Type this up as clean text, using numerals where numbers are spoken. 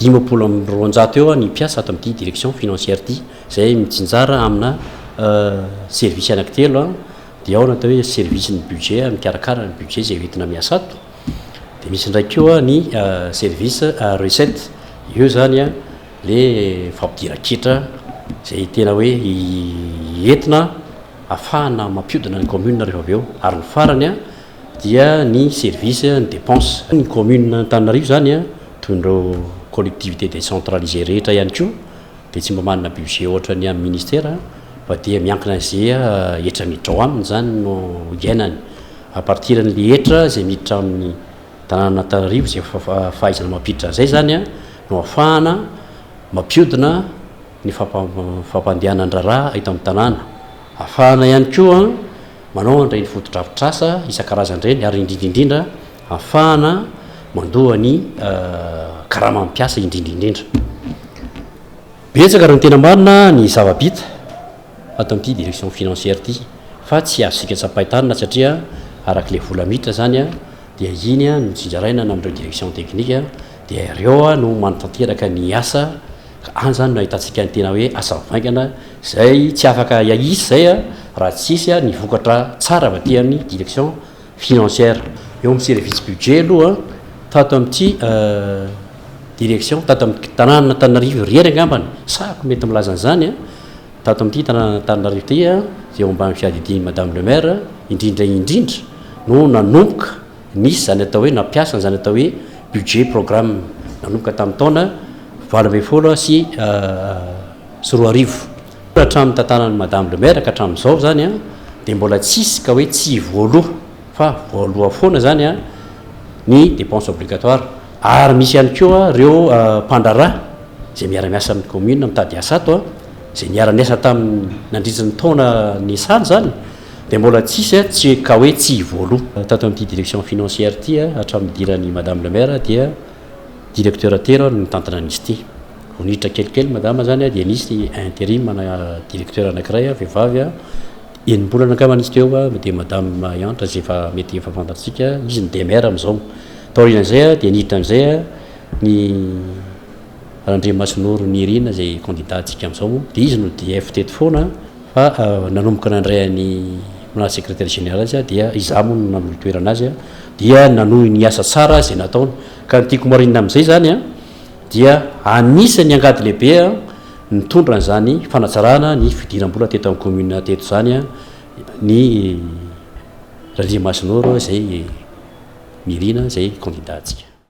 dimapolo amby roanjato eo ny mpiasa ato amin'ity direction financière ity zay mitsinjara amina service anankitelo dia ao natao hoe service ny budget mikarakara ny budget zay hoentina miasa ato dia misy ndraiky eo ny service recette io zany a le fampidirakitra zay tena hoe entina afahana mampiodina ny commune rehefa avy eo ary ny farany a dia ny service ny dépense ny commune Antananarivo zany a toindreo collectivité décentralisée rehetra ihany koa dia tsy mba manana budget ohatra ny amin'ny ministère fa dia miankina zay etra miditra ao aminy zany no iainany à partir n'le etra zay miditra amin'ny tanàna Antananarivo zay fahaizana mampiditra zay zany a no afahana mampiodina ny fampandehanan-draraha eto amin'ny tanàna afahana ihany koa manao an'ireny fotodrafitrasa isan-karazan'ireny ary indrindraindrindra afahana mandoa ny karama mampiasa indrindraindrindra betsaka raha ny tena marina ny zava-bita ato amin'ity direction financière ity fa tsy azosika tsapahitanina satria arak'le vola miditra zany a dia iny a no tsinjaraina na amin'ireo direction technique dia ireo a no manotanteraka ny asa ka any zany no ahitantsika ny tena hoe asa mivaingana zay tsy afaka iaisy zay a raha tsisy a ny vokatra tsara vaty amin'ny direction financière eo amin'ny service budget aloha tato amin'ity direction tato amin'ny tanàna Antananarivo rery angambany sako mety milaza an'izany a tato amin'ity tanàna Antananarivo ity a zay ombany fiadidiny madame le maire indrindra no nanomboka nisy zany atao hoe nampiasa zany atao hoe budget programme nanomboka tamin'ny taona 20 sy roa arivo hatramin'ny tantanan'ny madame le maire ka hatramin'izao zany a dia mbola tsisy ka hoe tsy voaloha fa voaloha foana zany a ny dépense obligatoire ary misy ihany koa reo mpandrarà zay miara-miasa amin'ny commune mitady asa ato a zay niara-niasa tamin'ny nandritrin'ny taona ny saly zany dia mbola tsisy a tsy ka hoe tsy voaloha tato amin'ity direction financière ity a hatramin'ny diran'ny madame le maire dia directeur telo no mitantana an'izy ity voniditra kelikely madama zany a dia nisy intérim mana directeur anankiray a vehivavy a enimbolana angamba nisy teo a dia madame Yantra zay efa mety efa fantatsika izy ny DMR amin'izao taorian'izay a dia niditra amin'izay a ny Andriamasinoro Nirina zay candidat antsika amin'izao dia izy no DF teto foana fa nanomboka nandray any mana secrétaire général azy a dia izaho moa no nanolo toerana azy a dia nanohy ny asa tsara zay nataony ka ny tiako marinina amin'izay zany a dia anisany angady lehibe a mitondra n'izany fanatsarana ny fidiram-bola teto amin'ny commune teto zany a ny Andriamasinoro zay Mirina zay candidat antsika